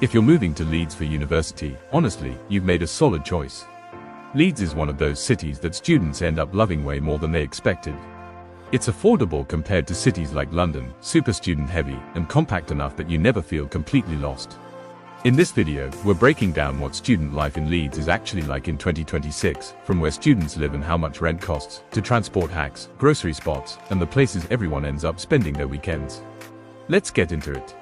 If you're moving to Leeds for university, honestly, you've made a solid choice. Leeds is one of those cities that students end up loving way more than they expected. It's affordable compared to cities like London, super student heavy, and compact enough that you never feel completely lost. In this video, we're breaking down what student life in Leeds is actually like in 2026, from where students live and how much rent costs, to transport hacks, grocery spots, and the places everyone ends up spending their weekends. Let's get into it.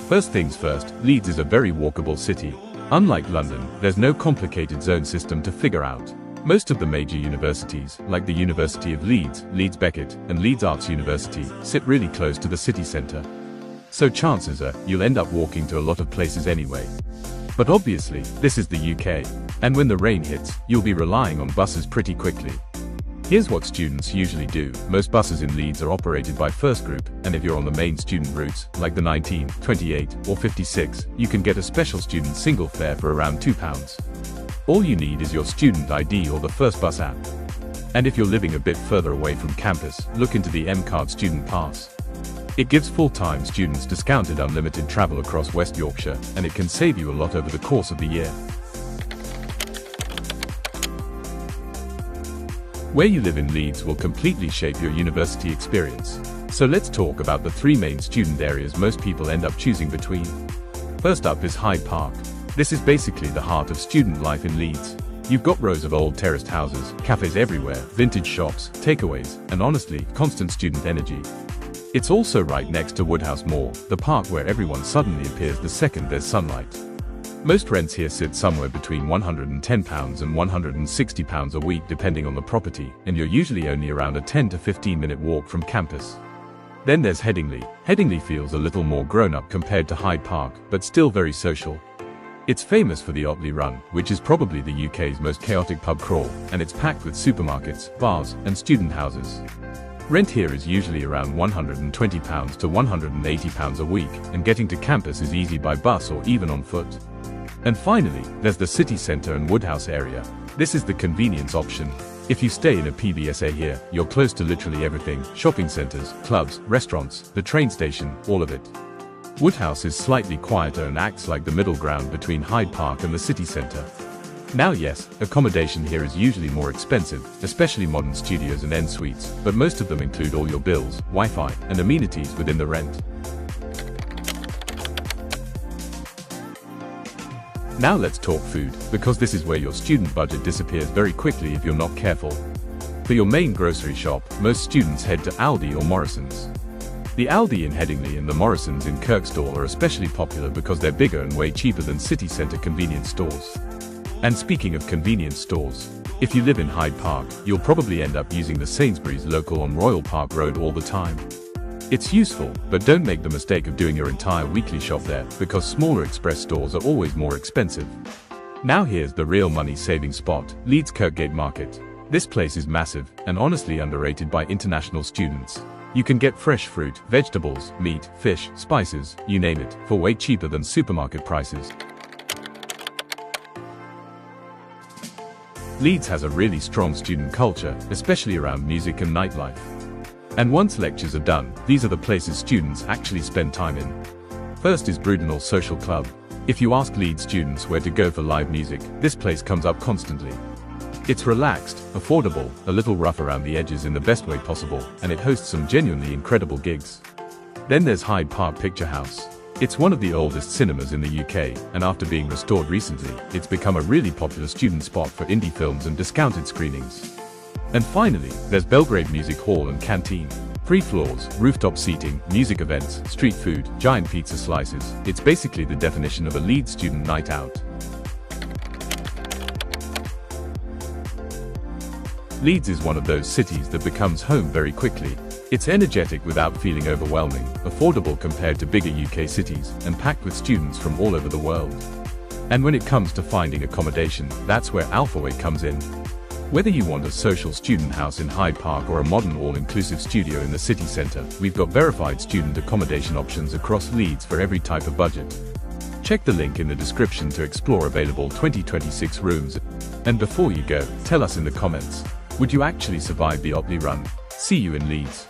First things first, Leeds is a very walkable city. Unlike London, there's no complicated zone system to figure out. Most of the major universities, like the University of Leeds, Leeds Beckett, and Leeds Arts University, sit really close to the city centre. So chances are, you'll end up walking to a lot of places anyway. But obviously, this is the UK, and when the rain hits, you'll be relying on buses pretty quickly. Here's what students usually do. Most buses in Leeds are operated by First Group, and if you're on the main student routes, like the 19, 28, or 56, you can get a special student single fare for around £2. All you need is your student ID or the First Bus app. And if you're living a bit further away from campus, look into the MCard student pass. It gives full-time students discounted unlimited travel across West Yorkshire, and it can save you a lot over the course of the year. Where you live in Leeds will completely shape your university experience. So let's talk about the three main student areas most people end up choosing between. First up is Hyde Park. This is basically the heart of student life in Leeds. You've got rows of old terraced houses, cafes everywhere, vintage shops, takeaways, and honestly, constant student energy. It's also right next to Woodhouse Mall, the park where everyone suddenly appears the second there's sunlight. Most rents here sit somewhere between £110 and £160 a week depending on the property, and you're usually only around a 10 to 15 minute walk from campus. Then there's Headingley. Headingley feels a little more grown-up compared to Hyde Park, but still very social. It's famous for the Otley Run, which is probably the UK's most chaotic pub crawl, and it's packed with supermarkets, bars, and student houses. Rent here is usually around £120 to £180 a week, and getting to campus is easy by bus or even on foot. And finally, there's the city centre and Woodhouse area. This is the convenience option. If you stay in a PBSA here, you're close to literally everything: shopping centres, clubs, restaurants, the train station, all of it. Woodhouse is slightly quieter and acts like the middle ground between Hyde Park and the city centre. Now yes, accommodation here is usually more expensive, especially modern studios and en-suites, but most of them include all your bills, Wi-Fi, and amenities within the rent. Now let's talk food, because this is where your student budget disappears very quickly if you're not careful. For your main grocery shop, most students head to Aldi or Morrison's. The Aldi in Headingley and the Morrison's in Kirkgate are especially popular because they're bigger and way cheaper than city centre convenience stores. And speaking of convenience stores, if you live in Hyde Park, you'll probably end up using the Sainsbury's local on Royal Park Road all the time. It's useful, but don't make the mistake of doing your entire weekly shop there, because smaller express stores are always more expensive. Now here's the real money-saving spot, Leeds Kirkgate Market. This place is massive, and honestly underrated by international students. You can get fresh fruit, vegetables, meat, fish, spices, you name it, for way cheaper than supermarket prices. Leeds has a really strong student culture, especially around music and nightlife. And once lectures are done, these are the places students actually spend time in. First is Brudenell Social Club. If you ask Leeds students where to go for live music, this place comes up constantly. It's relaxed, affordable, a little rough around the edges in the best way possible, and it hosts some genuinely incredible gigs. Then there's Hyde Park Picture House. It's one of the oldest cinemas in the UK, and after being restored recently, it's become a really popular student spot for indie films and discounted screenings. And finally, there's Belgrade Music Hall and Canteen. Free floors, rooftop seating, music events, street food, giant pizza slices. It's basically the definition of a Leeds student night out. Leeds is one of those cities that becomes home very quickly. It's energetic without feeling overwhelming, affordable compared to bigger UK cities, and packed with students from all over the world. And when it comes to finding accommodation, that's where Alphaway comes in. Whether you want a social student house in Hyde Park or a modern all-inclusive studio in the city centre, we've got verified student accommodation options across Leeds for every type of budget. Check the link in the description to explore available 2026 rooms. And before you go, tell us in the comments, would you actually survive the Otley Run? See you in Leeds.